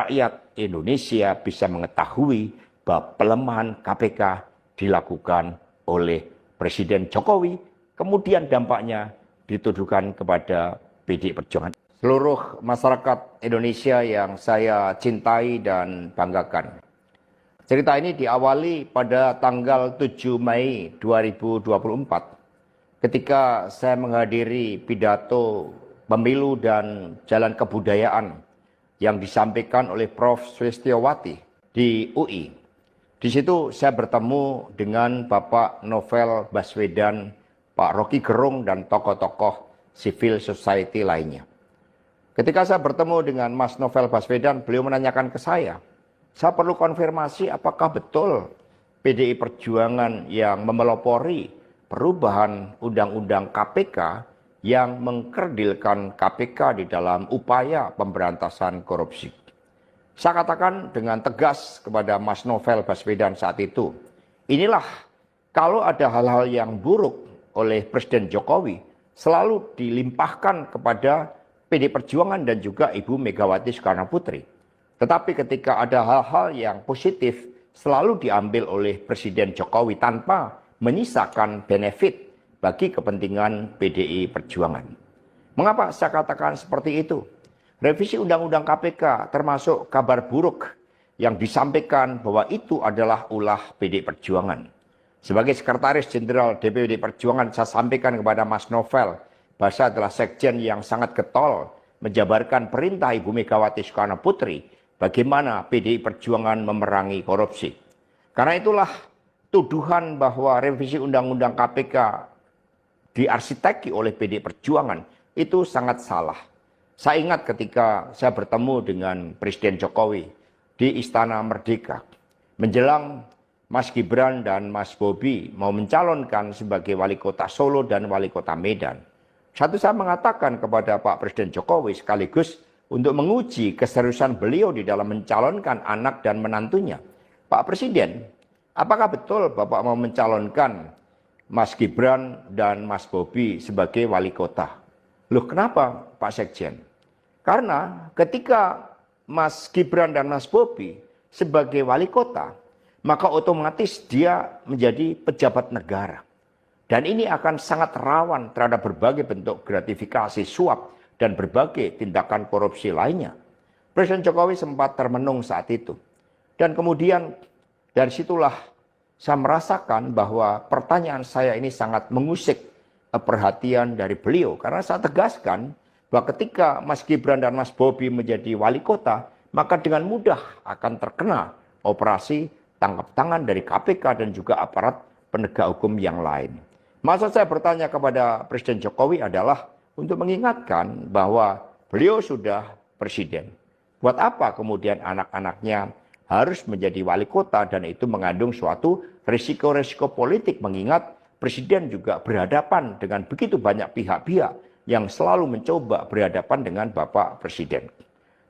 rakyat Indonesia bisa mengetahui bahwa pelemahan KPK dilakukan oleh Presiden Jokowi, kemudian dampaknya dituduhkan kepada PDI Perjuangan. Seluruh masyarakat Indonesia yang saya cintai dan banggakan. Cerita ini diawali pada tanggal 7 Mei 2024 ketika saya menghadiri pidato pemilu dan jalan kebudayaan yang disampaikan oleh Prof. Sulistyowati di UI. Di situ saya bertemu dengan Bapak Novel Baswedan, Pak Rocky Gerung, dan tokoh-tokoh civil society lainnya. Ketika saya bertemu dengan Mas Novel Baswedan, beliau menanyakan ke saya perlu konfirmasi apakah betul PDI Perjuangan yang memelopori perubahan Undang-Undang KPK yang mengkerdilkan KPK di dalam upaya pemberantasan korupsi. Saya katakan dengan tegas kepada Mas Novel Baswedan saat itu, inilah kalau ada hal-hal yang buruk oleh Presiden Jokowi selalu dilimpahkan kepada PDI Perjuangan dan juga Ibu Megawati Soekarno Putri. Tetapi ketika ada hal-hal yang positif selalu diambil oleh Presiden Jokowi tanpa menyisakan benefit bagi kepentingan PDI Perjuangan. Mengapa saya katakan seperti itu? Revisi Undang-Undang KPK termasuk kabar buruk yang disampaikan bahwa itu adalah ulah PDI Perjuangan. Sebagai Sekretaris Jenderal DPD Perjuangan, saya sampaikan kepada Mas Novel bahwa saya adalah sekjen yang sangat getol menjabarkan perintah Ibu Megawati Soekarno Putri bagaimana PDI Perjuangan memerangi korupsi. Karena itulah tuduhan bahwa revisi Undang-Undang KPK diarsiteki oleh PDI Perjuangan itu sangat salah. Saya ingat ketika saya bertemu dengan Presiden Jokowi di Istana Merdeka, menjelang Mas Gibran dan Mas Bobi mau mencalonkan sebagai wali kota Solo dan wali kota Medan. Saya mengatakan kepada Pak Presiden Jokowi sekaligus untuk menguji keseriusan beliau di dalam mencalonkan anak dan menantunya. Pak Presiden, apakah betul Bapak mau mencalonkan Mas Gibran dan Mas Bobi sebagai wali kota? Loh, kenapa Pak Sekjen? Karena ketika Mas Gibran dan Mas Bobi sebagai wali kota, maka otomatis dia menjadi pejabat negara. Dan ini akan sangat rawan terhadap berbagai bentuk gratifikasi, suap, dan berbagai tindakan korupsi lainnya. Presiden Jokowi sempat termenung saat itu. Dan kemudian dari situlah saya merasakan bahwa pertanyaan saya ini sangat mengusik perhatian dari beliau. Karena saya tegaskan bahwa ketika Mas Gibran dan Mas Bobi menjadi wali kota, maka dengan mudah akan terkena operasi tangkap tangan dari KPK dan juga aparat penegak hukum yang lain. Maksud saya bertanya kepada Presiden Jokowi adalah untuk mengingatkan bahwa beliau sudah presiden. Buat apa kemudian anak-anaknya harus menjadi wali kota, dan itu mengandung suatu risiko-risiko politik, mengingat presiden juga berhadapan dengan begitu banyak pihak-pihak yang selalu mencoba berhadapan dengan Bapak Presiden.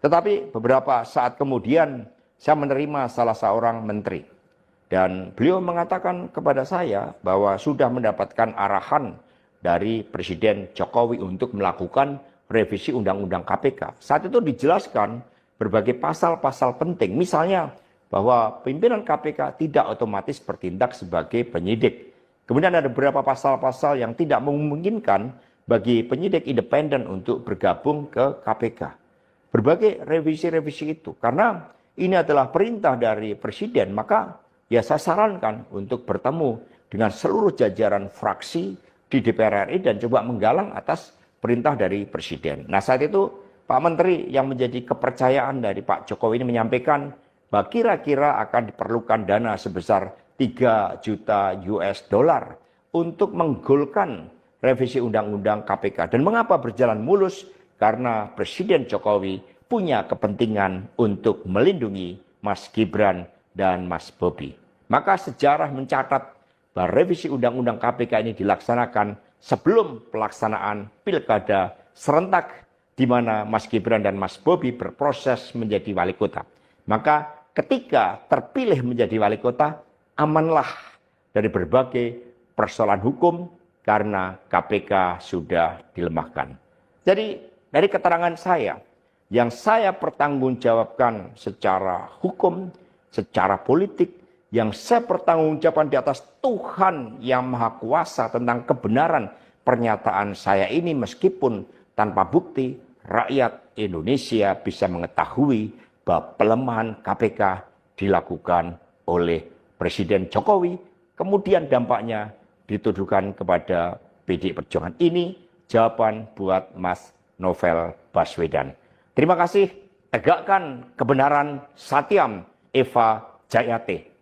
Tetapi beberapa saat kemudian saya menerima salah seorang menteri. Dan beliau mengatakan kepada saya bahwa sudah mendapatkan arahan dari Presiden Jokowi untuk melakukan revisi Undang-Undang KPK. Saat itu dijelaskan berbagai pasal-pasal penting. Misalnya bahwa pimpinan KPK tidak otomatis bertindak sebagai penyidik. Kemudian ada beberapa pasal-pasal yang tidak memungkinkan bagi penyidik independen untuk bergabung ke KPK. Berbagai revisi-revisi itu. Karena ini adalah perintah dari Presiden, maka ya saya sarankan untuk bertemu dengan seluruh jajaran fraksi di DPR RI dan coba menggalang atas perintah dari Presiden. Nah, saat itu Pak Menteri yang menjadi kepercayaan dari Pak Jokowi ini menyampaikan bahwa kira-kira akan diperlukan dana sebesar 3 juta US dollar untuk menggolkan revisi Undang-Undang KPK. Dan mengapa berjalan mulus? Karena Presiden Jokowi punya kepentingan untuk melindungi Mas Gibran dan Mas Bobi. Maka sejarah mencatat bahwa revisi Undang-Undang KPK ini dilaksanakan sebelum pelaksanaan pilkada serentak di mana Mas Gibran dan Mas Bobi berproses menjadi wali kota. Maka ketika terpilih menjadi wali kota, amanlah dari berbagai persoalan hukum karena KPK sudah dilemahkan. Jadi dari keterangan saya yang saya pertanggungjawabkan secara hukum, secara politik, yang saya pertanggungjawabkan di atas Tuhan yang Maha Kuasa tentang kebenaran pernyataan saya ini, meskipun tanpa bukti, rakyat Indonesia bisa mengetahui bahwa pelemahan KPK dilakukan oleh Presiden Jokowi, kemudian dampaknya dituduhkan kepada PDI Perjuangan. Ini jawaban buat Mas Novel Baswedan. Terima kasih, tegakkan kebenaran, Satyam Eva Jayate.